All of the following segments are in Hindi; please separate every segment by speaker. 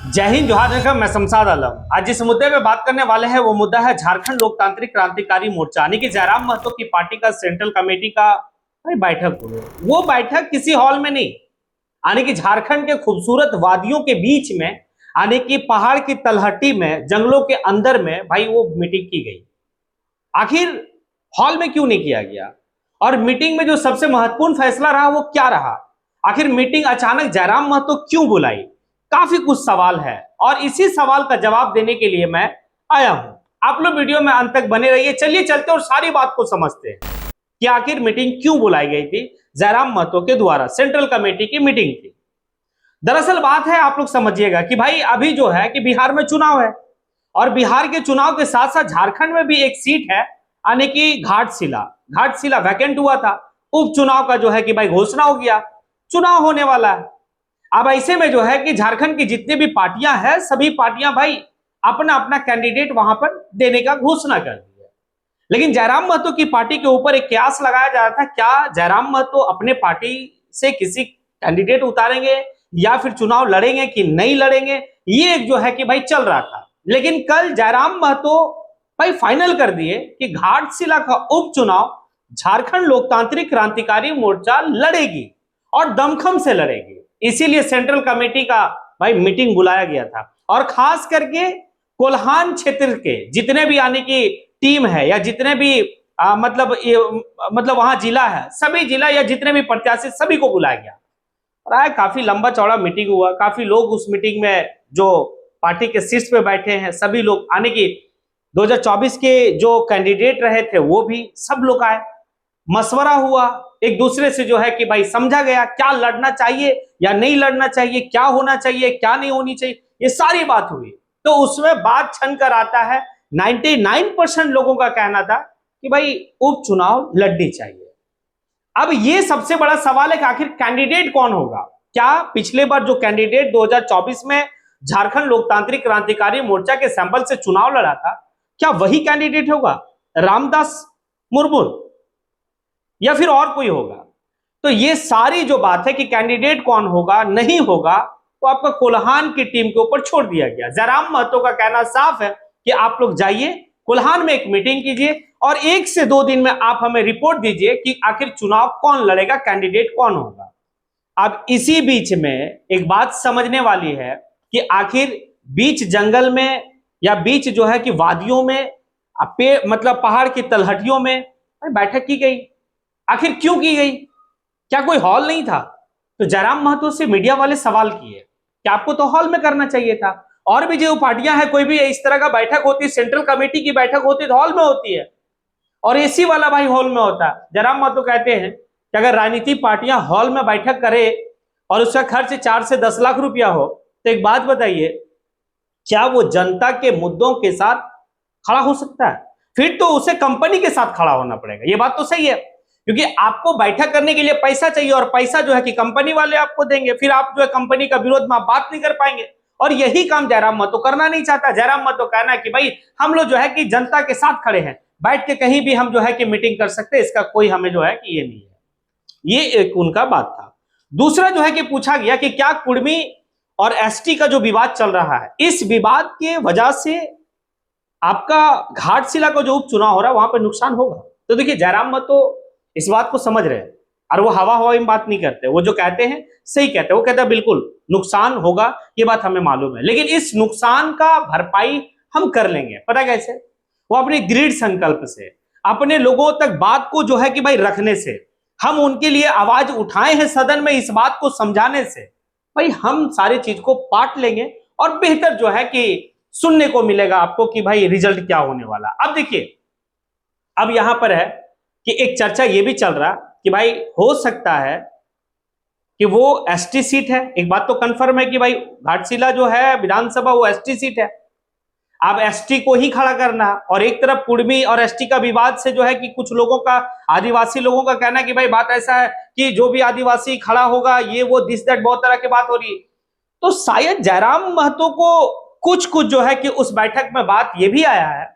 Speaker 1: जय हिंद, जोहार जगह। मैं शमशाद आलम। आज जिस मुद्दे पे बात करने वाले हैं वो मुद्दा है झारखंड लोकतांत्रिक क्रांतिकारी मोर्चा यानी कि जयराम महतो की पार्टी का सेंट्रल कमेटी का बैठक हुई। वो बैठक किसी हॉल में नहीं, यानी कि झारखंड के खूबसूरत वादियों के बीच में, यानी कि पहाड़ की तलहटी में, जंगलों के अंदर में भाई वो मीटिंग की गई। आखिर हॉल में क्यों नहीं किया गया और मीटिंग में जो सबसे महत्वपूर्ण फैसला रहा वो क्या रहा? आखिर मीटिंग अचानक जयराम महतो क्यों बुलाई? काफी कुछ सवाल है और इसी सवाल का जवाब देने के लिए मैं आया हूं। आप लोग वीडियो में अंत तक बने रहिए। चलिए चलते और सारी बात को समझते हैं कि आखिर मीटिंग क्यों बुलाई गई थी। जयराम महतो के द्वारा सेंट्रल कमेटी की मीटिंग थी। दरअसल बात है, आप लोग समझिएगा कि भाई अभी जो है कि बिहार में चुनाव है और बिहार के चुनाव के साथ साथ झारखंड में भी एक सीट है, यानी कि घाटशिला वैकेंट हुआ था। उपचुनाव का जो है कि भाई घोषणा हो गया, चुनाव होने वाला है। अब ऐसे में जो है कि झारखंड की जितनी भी पार्टियां हैं, सभी पार्टियां भाई अपना अपना कैंडिडेट वहां पर देने का घोषणा कर दी है। लेकिन जयराम महतो की पार्टी के ऊपर एक कयास लगाया जा रहा था, क्या जयराम महतो अपने पार्टी से किसी कैंडिडेट उतारेंगे या फिर चुनाव लड़ेंगे कि नहीं लड़ेंगे, ये एक जो है कि भाई चल रहा था। लेकिन कल जयराम महतो भाई फाइनल कर दिए कि घाटशिला का उपचुनाव झारखंड लोकतांत्रिक क्रांतिकारी मोर्चा लड़ेगी और दमखम से लड़ेगी। इसीलिए सेंट्रल कमेटी का भाई मीटिंग बुलाया गया था और खास करके कोल्हान क्षेत्र के जितने भी यानी कि टीम है या जितने भी मतलब वहां जिला है, सभी जिला या जितने भी प्रत्याशी सभी को बुलाया गया। और काफी लंबा चौड़ा मीटिंग हुआ। काफी लोग उस मीटिंग में जो पार्टी के शीर्ष पे बैठे हैं सभी लोग, यानी कि 2024 के जो कैंडिडेट रहे थे वो भी सब लोग आए। मशवरा हुआ एक दूसरे से, जो है कि भाई समझा गया क्या लड़ना चाहिए या नहीं लड़ना चाहिए, क्या होना चाहिए क्या नहीं होनी चाहिए, ये सारी बात हुई। तो उसमें बात छन कर आता है 99% लोगों का कहना था कि भाई उपचुनाव लड़नी चाहिए। अब ये सबसे बड़ा सवाल है कि आखिर कैंडिडेट कौन होगा। क्या पिछले बार जो कैंडिडेट 2024 में झारखंड लोकतांत्रिक क्रांतिकारी मोर्चा के सैंपल से चुनाव लड़ा था, क्या वही कैंडिडेट होगा? रामदास मुर्मू या फिर और कोई होगा? तो ये सारी जो बात है कि कैंडिडेट कौन होगा नहीं होगा, वो आपका कोल्हान की टीम के ऊपर छोड़ दिया गया। जयराम महतो का कहना साफ है कि आप लोग जाइए कोल्हान में एक मीटिंग कीजिए और 1 से 2 दिन में आप हमें रिपोर्ट दीजिए कि आखिर चुनाव कौन लड़ेगा, कैंडिडेट कौन होगा। अब इसी बीच में एक बात समझने वाली है कि आखिर बीच जंगल में या बीच जो है कि वादियों में, मतलब पहाड़ की तलहटियों में बैठक की गई। आखिर क्यों की गई? क्या कोई हॉल नहीं था? तो जयराम महतो से मीडिया वाले सवाल किए कि आपको तो हॉल में करना चाहिए था। और भी जो पार्टियां हैं, कोई भी इस तरह का बैठक होती है, सेंट्रल कमेटी की बैठक होती है तो हॉल में होती है और एसी वाला भाई हॉल में होता है। जयराम महतो कहते हैं कि अगर राजनीतिक पार्टियां हॉल में बैठक करे और उसका खर्च 4 से 10 लाख रुपया हो, तो एक बात बताइए, क्या वो जनता के मुद्दों के साथ खड़ा हो सकता है? फिर तो उसे कंपनी के साथ खड़ा होना पड़ेगा। ये बात तो सही है, क्योंकि आपको बैठक करने के लिए पैसा चाहिए और पैसा जो है कि कंपनी वाले आपको देंगे। फिर आप जो है कंपनी का विरोध में आप बात नहीं कर पाएंगे और यही काम जयराम महतो करना नहीं चाहता। जयराम महतो कहना है कि भाई हम लोग जो है कि जनता के साथ खड़े हैं, बैठ के कहीं भी हम जो है कि मीटिंग कर सकते हैं, इसका कोई हमें जो है कि ये नहीं है। ये एक उनका बात था। दूसरा जो है कि पूछा गया कि क्या कुर्मी और एसटी का जो विवाद चल रहा है, इस विवाद के वजह से आपका घाटशिला का जो उपचुनाव हो रहा है वहां पर नुकसान होगा? तो देखिए, जयराम महतो इस बात को समझ रहे हैं और वो हवा में बात नहीं करते। वो जो कहते हैं सही कहते हैं। वो कहते हैं बिल्कुल नुकसान होगा, ये बात हमें मालूम है, लेकिन इस नुकसान का भरपाई हम कर लेंगे। पता कैसे? वो अपने दृढ़ संकल्प से, अपने लोगों तक बात को जो है कि भाई रखने से, हम उनके लिए आवाज उठाए हैं सदन में इस बात को समझाने से, भाई हम सारी चीज को पाट लेंगे और बेहतर जो है कि सुनने को मिलेगा आपको कि भाई रिजल्ट क्या होने वाला। अब देखिए, अब यहां पर है कि एक चर्चा ये भी चल रहा कि भाई हो सकता है कि वो एसटी सीट है। एक बात तो कंफर्म है कि भाई घाटशिला जो है विधानसभा वो एसटी सीट है। अब एसटी को ही खड़ा करना और एक तरफ कुर्मी और एसटी का विवाद से जो है कि कुछ लोगों का, आदिवासी लोगों का कहना है कि भाई बात ऐसा है कि जो भी आदिवासी खड़ा होगा ये वो दिस दैट बहुत तरह की बात हो रही है। तो शायद जयराम महतो को कुछ जो है कि उस बैठक में बात ये भी आया है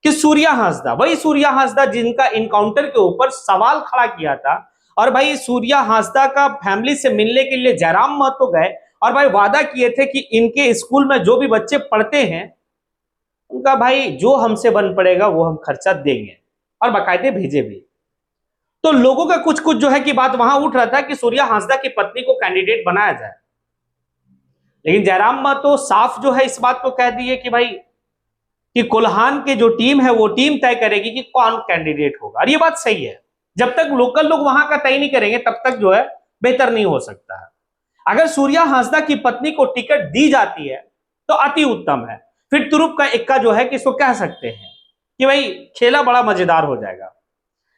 Speaker 1: कि सूर्या हांसदा, वही सूर्या हांसदा जिनका इनकाउंटर के ऊपर सवाल खड़ा किया था, और भाई सूर्या हांसदा का फैमिली से मिलने के लिए जयराम महतो गए और भाई वादा किए थे कि इनके स्कूल में जो भी बच्चे पढ़ते हैं उनका भाई जो हमसे बन पड़ेगा वो हम खर्चा देंगे, और बाकायदे भेजे भी। तो लोगों का कुछ कुछ जो है कि बात वहां उठ रहा था कि सूर्या हांसदा की पत्नी को कैंडिडेट बनाया जाए, लेकिन जयराम महतो साफ जो है इस बात को कह दिए कि भाई कि कोल्हान के जो टीम है वो टीम तय करेगी कि कौन कैंडिडेट होगा। और ये बात सही है, जब तक लोकल लोग वहां का तय नहीं करेंगे तब तक जो है बेहतर नहीं हो सकता है। अगर सूर्या हांसदा की पत्नी को टिकट दी जाती है तो अति उत्तम है, फिर तुरुप का इक्का जो है कि इसको कह सकते हैं कि भाई खेला बड़ा मजेदार हो जाएगा।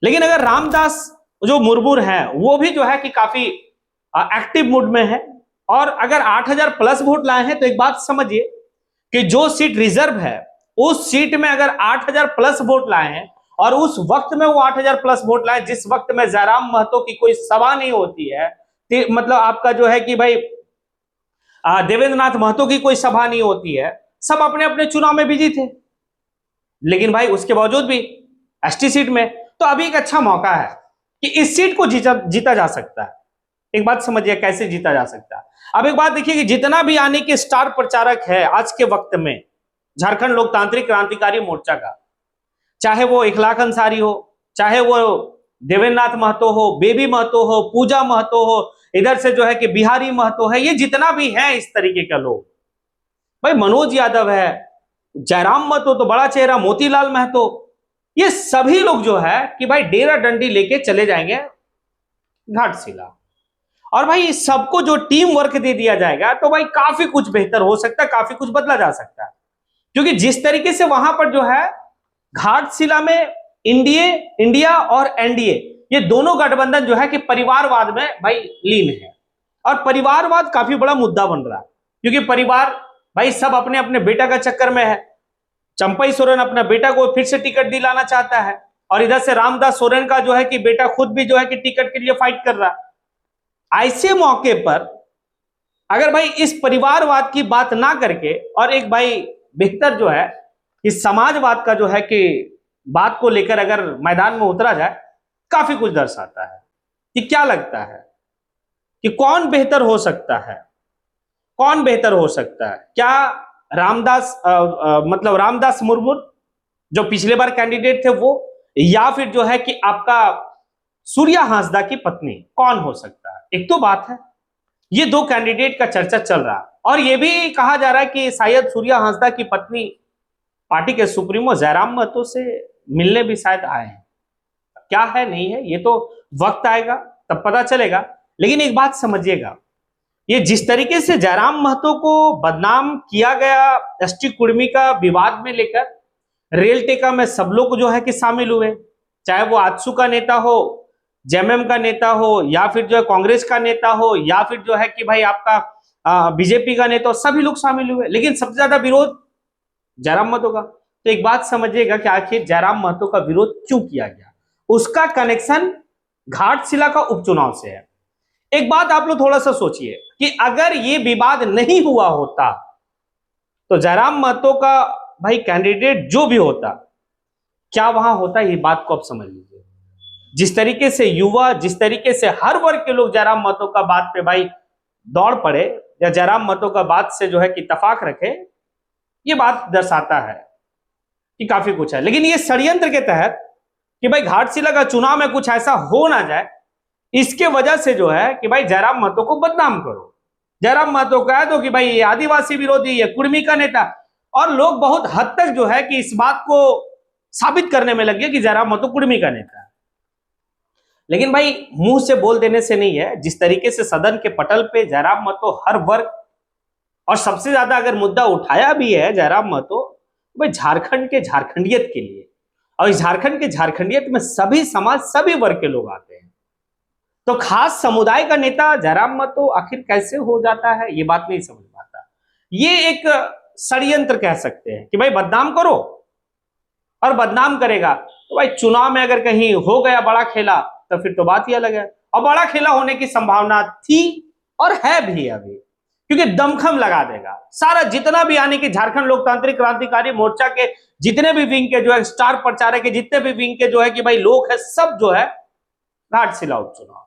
Speaker 1: लेकिन अगर रामदास जो मुर्मू है वो भी जो है कि काफी एक्टिव मूड में है, और अगर 8,000 प्लस वोट लाए हैं तो एक बात समझिए कि जो सीट रिजर्व है उस सीट में अगर 8,000 प्लस वोट लाए हैं, और उस वक्त में वो 8,000 प्लस वोट लाए जिस वक्त में जयराम महतो की कोई सभा नहीं होती है, मतलब आपका जो है कि भाई देवेंद्र नाथ महतो की कोई सभा नहीं होती है, सब अपने अपने चुनाव में बिजी थे, लेकिन भाई उसके बावजूद भी एसटी सीट में, तो अभी एक अच्छा मौका है कि इस सीट को जीता जा सकता है। एक बात समझिए कैसे जीता जा सकता है। अब एक बात देखिए कि जितना भी आने के स्टार प्रचारक है आज के वक्त में झारखंड लोकतांत्रिक क्रांतिकारी मोर्चा का, चाहे वो इखलाक अंसारी हो, चाहे वो देवेंद्र नाथ महतो हो, बेबी महतो हो, पूजा महतो हो, इधर से जो है कि बिहारी महतो है, ये जितना भी है इस तरीके का लोग, भाई मनोज यादव है, जयराम महतो तो बड़ा चेहरा, मोतीलाल महतो, ये सभी लोग जो है कि भाई डेरा डंडी लेके चले जाएंगे घाटशिला। और भाई सबको जो टीम वर्क दे दिया जाएगा तो भाई काफी कुछ बेहतर हो सकता है, काफी कुछ बदला जा सकता है। क्योंकि जिस तरीके से वहां पर जो है घाटशिला में इंडिया और एनडीए ये दोनों गठबंधन जो है कि परिवारवाद में भाई लीन है, और परिवारवाद काफी बड़ा मुद्दा बन रहा है, क्योंकि परिवार भाई सब अपने अपने बेटा का चक्कर में है। चंपई सोरेन अपना बेटा को फिर से टिकट दिलाना चाहता है, और इधर से रामदास सोरेन का जो है कि बेटा खुद भी जो है कि टिकट के लिए फाइट कर रहा है। ऐसे मौके पर अगर भाई इस परिवारवाद की बात ना करके और एक भाई बेहतर जो है कि समाजवाद का जो है कि बात को लेकर अगर मैदान में उतरा जाए, काफी कुछ दर्शाता है। कि क्या लगता है कि कौन बेहतर हो सकता है, कौन बेहतर हो सकता है? क्या रामदास मुर्मू जो पिछले बार कैंडिडेट थे वो, या फिर जो है कि आपका सूर्या हांसदा की पत्नी, कौन हो सकता है? एक तो बात है ये दो कैंडिडेट का चर्चा चल रहा है, और ये भी कहा जा रहा है कि शायद सूर्या हांसदा की पत्नी पार्टी के सुप्रीमो जयराम महतो से मिलने भी शायद आए हैं। क्या है नहीं है ये तो वक्त आएगा तब पता चलेगा। लेकिन एक बात समझिएगा, ये जिस तरीके से जयराम महतो को बदनाम किया गया एसटी कुर्मी का विवाद में लेकर, रेल टेका में सब लोग जो है कि शामिल हुए, चाहे वो आजसू का नेता हो, जेएमएम का नेता हो, या फिर जो है कांग्रेस का नेता हो, या फिर जो है कि भाई आपका बीजेपी का नेता हो, सभी लोग शामिल हुए, लेकिन सबसे ज्यादा विरोध जयराम महतो का। तो एक बात समझिएगा कि आखिर जयराम महतो का विरोध क्यों किया गया, उसका कनेक्शन घाटशिला का उपचुनाव से है। एक बात आप लोग थोड़ा सा सोचिए कि अगर ये विवाद नहीं हुआ होता तो जयराम महतो का भाई कैंडिडेट जो भी होता, क्या वहां होता, ये बात को आप समझ लीजिए। जिस तरीके से युवा, जिस तरीके से हर वर्ग के लोग जयराम महतो का बात पे भाई दौड़ पड़े, या जयराम महतो का बात से जो है कि इत्तेफाक रखे, ये बात दर्शाता है कि काफी कुछ है। लेकिन ये षड्यंत्र के तहत कि भाई घाटशिला का चुनाव में कुछ ऐसा हो ना जाए, इसके वजह से जो है कि भाई जयराम महतो को बदनाम करो, जयराम महतो कह दो कि भाई ये आदिवासी विरोधी, ये कुर्मी का नेता, और लोग बहुत हद तक जो है कि इस बात को साबित करने में लगे कि जयराम महतो कुर्मी का नेता है। लेकिन भाई मुंह से बोल देने से नहीं है, जिस तरीके से सदन के पटल पे जयराम महतो हर वर्ग, और सबसे ज्यादा अगर मुद्दा उठाया भी है जयराम महतो भाई झारखंड के झारखंडियत के लिए, और इस झारखंड के झारखंडियत में सभी समाज, सभी वर्ग के लोग आते हैं, तो खास समुदाय का नेता जयराम महतो आखिर कैसे हो जाता है, ये बात नहीं समझ पाता। ये एक षड्यंत्र कह सकते हैं कि भाई बदनाम करो, और बदनाम करेगा तो भाई चुनाव में अगर कहीं हो गया बड़ा खेला तो फिर तो बात ही अलग है। और बड़ा खेला होने की संभावना थी और है भी अभी, क्योंकि दमखम लगा देगा सारा जितना भी आने की झारखंड लोकतांत्रिक क्रांतिकारी मोर्चा के जितने भी विंग के जो है स्टार प्रचारक के, जितने भी विंग के जो है कि भाई लोग है, सब जो है घाटशिला उपचुनाव।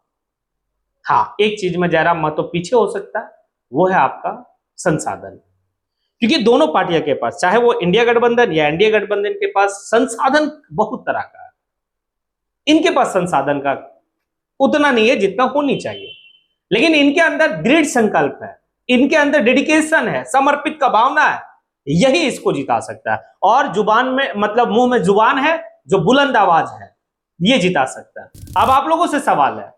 Speaker 1: हाँ, एक चीज में जयराम महतो पीछे हो सकता है, वो है आपका संसाधन। क्योंकि दोनों पार्टियों के पास, चाहे वो इंडिया गठबंधन या एनडीए गठबंधन के पास, संसाधन बहुत तरह का है। इनके पास संसाधन का उतना नहीं है जितना होनी चाहिए, लेकिन इनके अंदर दृढ़ संकल्प है, इनके अंदर डेडिकेशन है, समर्पित का भावना है, यही इसको जिता सकता है। और जुबान में, मतलब मुंह में जुबान है, जो बुलंद आवाज है, ये जिता सकता है। अब आप लोगों से सवाल है,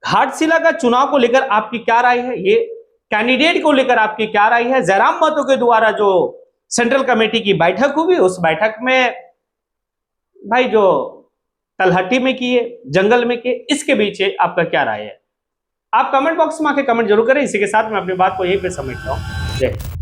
Speaker 1: घाटशिला का चुनाव को लेकर आपकी क्या राय है? ये कैंडिडेट को लेकर आपकी क्या राय है? जयराम महतो के द्वारा जो सेंट्रल कमेटी की बैठक हुई, उस बैठक में भाई जो तलहटी में किए, जंगल में किए, इसके बीच आपका क्या राय है? आप कमेंट बॉक्स में आके कमेंट जरूर करें। इसी के साथ मैं अपनी बात को यहीं पे समेटता हूं। जय हिंद।